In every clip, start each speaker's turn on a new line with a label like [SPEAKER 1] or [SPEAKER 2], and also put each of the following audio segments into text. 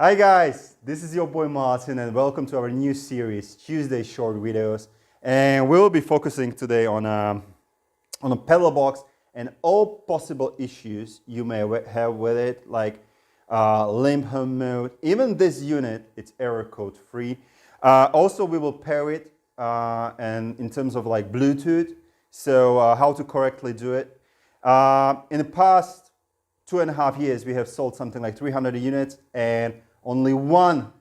[SPEAKER 1] Hi guys, this is your boy Martin and welcome to our new series, Tuesday Short Videos. And we'll be focusing today on a PedalBox and all possible issues you may have with it, like limp home mode. Even this unit, it's error code free. Also, we will pair it and in terms of like Bluetooth, so how to correctly do it. In the past 2.5 years, we have sold something like 300 units, and only one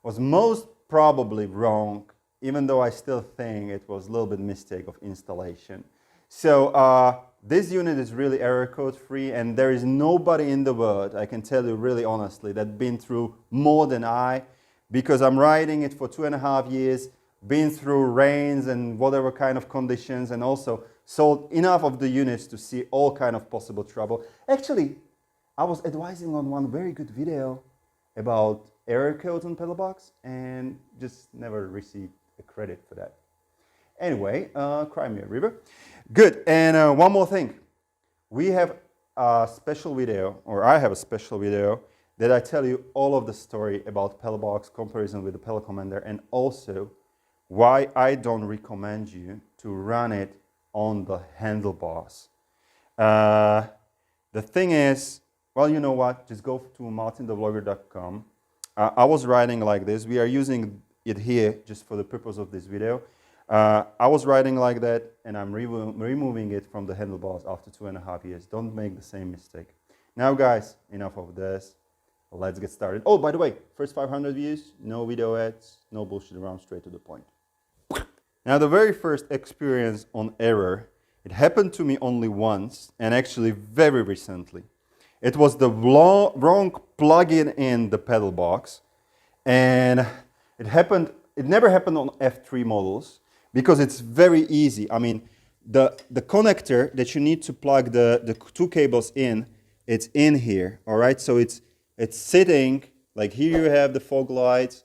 [SPEAKER 1] was most probably wrong, even though I still think it was a little bit mistake of installation. So this unit is really error code free, and there is nobody in the world, I can tell you really honestly, that's been through more than I, because I'm riding it for 2.5 years, been through rains and whatever kind of conditions, and also sold enough of the units to see all kind of possible trouble. Actually, I was advising on one very good video about error codes on PedalBox and just never received a credit for that. Anyway, cry me a river. Good, and one more thing. We have a special video, or I have a special video, that I tell you all of the story about PedalBox comparison with the Pedal Commander, and also why I don't recommend you to run it on the handlebars. The thing is, well, you know what? Just go to MartinTheVlogger.com. I was riding like this. We are using it here just for the purpose of this video. I was riding like that, and I'm removing it from the handlebars after 2.5 years. Don't make the same mistake. Now, guys, enough of this. Let's get started. Oh, by the way, first 500 views, no video ads, no bullshit around, straight to the point. Now, the very first experience on error, it happened to me only once, and actually very recently. It was the wrong plug-in in the PedalBox, and it never happened on F3 models, because it's very easy. I mean, the connector that you need to plug the two cables in, it's in here, all right? So it's sitting, like here you have the fog lights,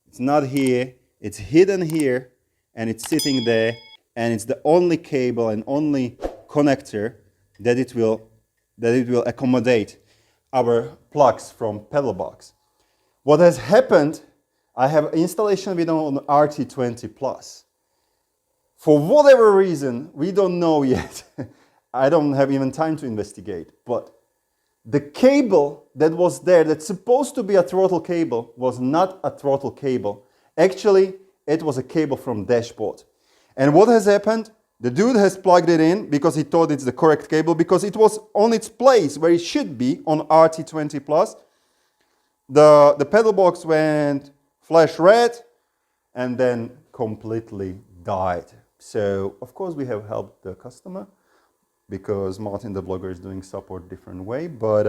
[SPEAKER 1] it's not here, it's hidden here, and it's sitting there, and it's the only cable and only connector that it will accommodate our plugs from PedalBox. What has happened, I have installation video on RT20 Plus. For whatever reason, we don't know yet. I don't have even time to investigate, but the cable that was there, that's supposed to be a throttle cable, was not a throttle cable. Actually, it was a cable from dashboard. And what has happened? The dude has plugged it in because he thought it's the correct cable, because it was on its place where it should be on RT20 Plus. The PedalBox went flash red and then completely died. So, of course, we have helped the customer, because Martin the Vlogger is doing support different way, but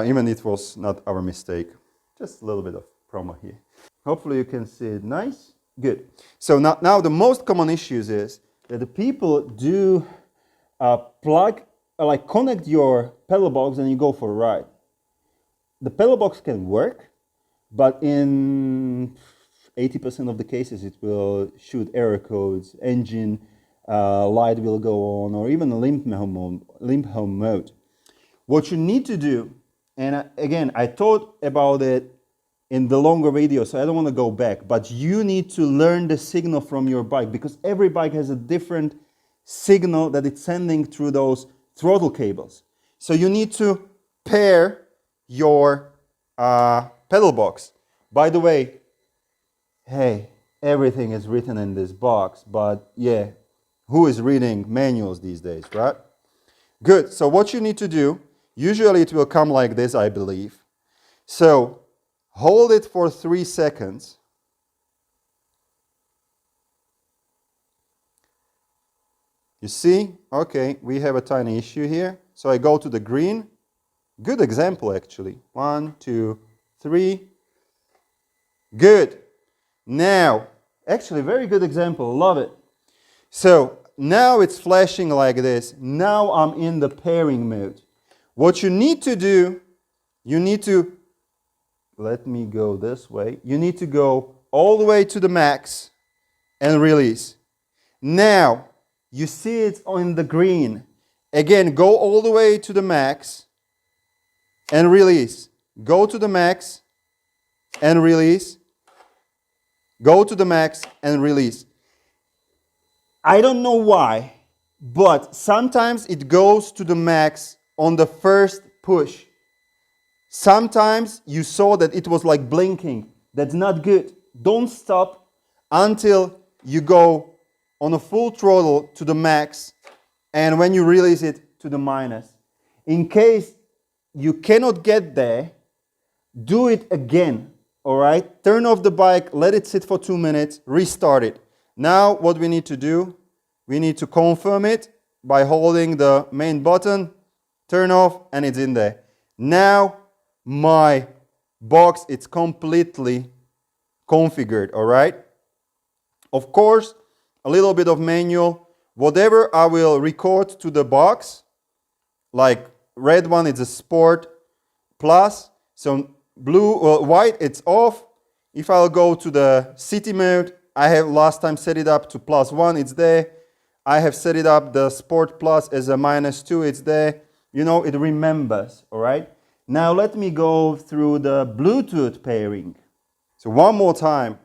[SPEAKER 1] even it was not our mistake. Just a little bit of promo here. Hopefully you can see it nice. Good. So now the most common issues is that the people do connect your PedalBox and you go for a ride. The PedalBox can work, but in 80% of the cases it will shoot error codes, engine light will go on, or even a limp home mode. What you need to do, and again, I thought about it in the longer video, so I don't want to go back, but you need to learn the signal from your bike, because every bike has a different signal that it's sending through those throttle cables. So you need to pair your PedalBox. By the way, hey, everything is written in this box, but yeah, who is reading manuals these days, right? Good. So what you need to do, usually it will come like this, I believe. So hold it for 3 seconds. You see? Okay, we have a tiny issue here. So I go to the green. Good example, actually. 1, 2, 3. Good. Now, actually, very good example. Love it. So now it's flashing like this. Now I'm in the pairing mode. What you need to do, you need to, let me go this way. You need to go all the way to the max and release. Now, you see it's on the green. Again, go all the way to the max and release. Go to the max and release. Go to the max and release. I don't know why, but sometimes it goes to the max on the first push. Sometimes you saw that it was like blinking. That's not good. Don't stop until you go on a full throttle to the max, and when you release it to the minus. In case you cannot get there, do it again, all right? Turn off the bike, let it sit for 2 minutes, restart it. Now what we need to do, we need to confirm it by holding the main button, turn off, and it's in there. Now my box, it's completely configured, all right? Of course, a little bit of manual. Whatever I will record to the box, like red one, it's a Sport Plus. So white, it's off. If I'll go to the city mode, I have last time set it up to +1, it's there. I have set it up the Sport Plus as a -2, it's there. You know, it remembers, all right? Now let me go through the Bluetooth pairing. So one more time,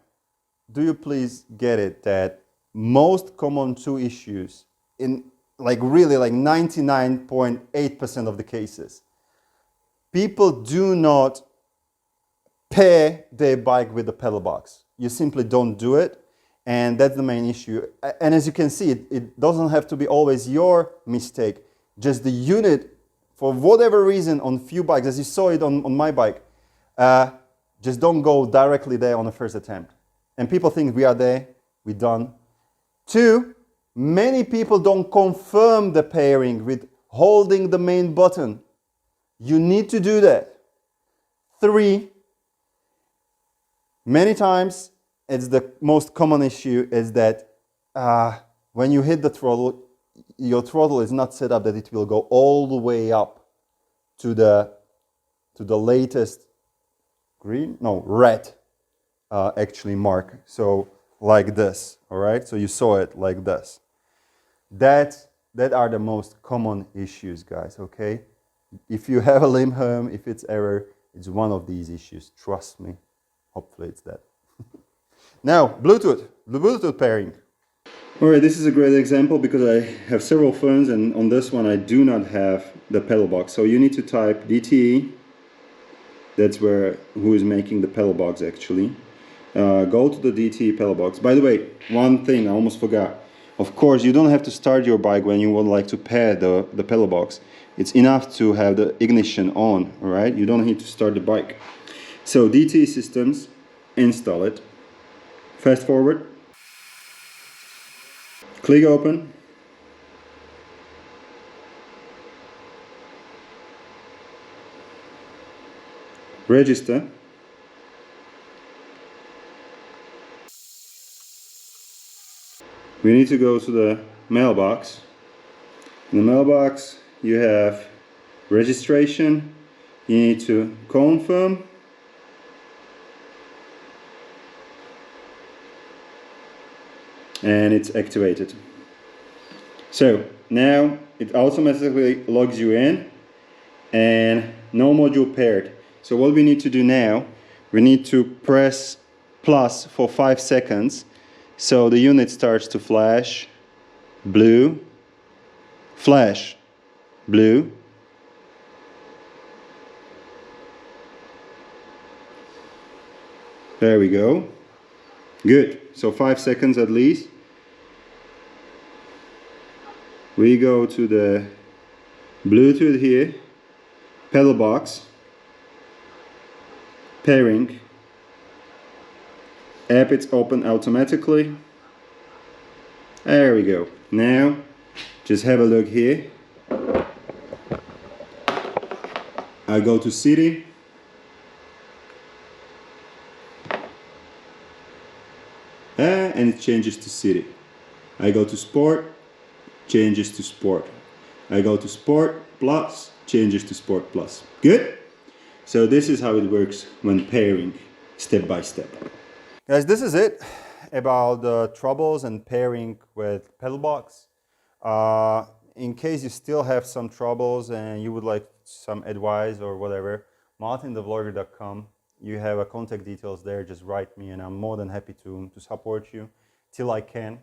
[SPEAKER 1] do you please get it that most common two issues in really 99.8% of the cases, people do not pair their bike with the pedal box. You simply don't do it, and that's the main issue. And as you can see, it doesn't have to be always your mistake. Just the unit, for whatever reason, on few bikes, as you saw it on my bike, just don't go directly there on the first attempt. And people think we are there, we're done. 2, many people don't confirm the pairing with holding the main button. You need to do that. 3, many times, it's the most common issue is that when you hit the throttle, your throttle is not set up that it will go all the way up to the latest red actually mark. So like this, all right? So you saw it like this. That are the most common issues, guys, okay? If you have a limb home, if it's error, it's one of these issues. Trust me. Hopefully it's that. Now, Bluetooth, the Bluetooth pairing. All right, this is a great example because I have several phones, and on this one I do not have the pedal box. So you need to type DTE. That's who is making the pedal box actually. Go to the DTE pedal box. By the way, one thing I almost forgot. Of course, you don't have to start your bike when you would like to pair the pedal box. It's enough to have the ignition on, all right? You don't need to start the bike. So DTE systems, install it. Fast forward. Click open. Register. We need to go to the mailbox. In the mailbox you have registration. You need to confirm. And it's activated. So now it automatically logs you in and no module paired. So what we need to do now, we need to press plus for 5 seconds so the unit starts to flash blue, flash blue, there we go. Good. So 5 seconds at least. We go to the Bluetooth here, pedal box, pairing, app is open automatically. There we go. Now just have a look here. I go to city. And it changes to city. I go to sport, changes to sport. I go to sport plus, changes to sport plus. Good? So this is how it works when pairing step by step. Guys, this is it about the troubles and pairing with PedalBox. In case you still have some troubles and you would like some advice or whatever, MartinTheVlogger.com. You have a contact details there. Just write me, and I'm more than happy to support you till I can.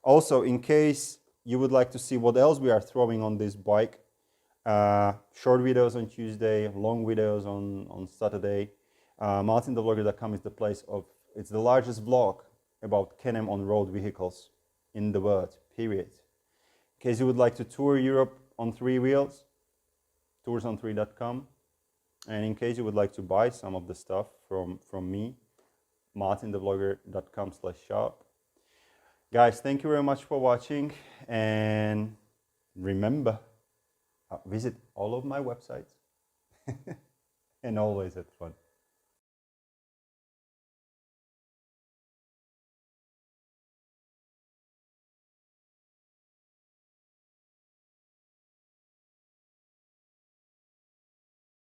[SPEAKER 1] Also, in case you would like to see what else we are throwing on this bike, short videos on Tuesday, long videos on Saturday. MartinTheVlogger.com is the place of, it's the largest blog about Can-Am on-road vehicles in the world, period. In case you would like to tour Europe on 3 wheels, toursonthreecom. And in case you would like to buy some of the stuff from me, MartinTheVlogger.com/shop. Guys, thank you very much for watching, and remember, visit all of my websites and always have fun.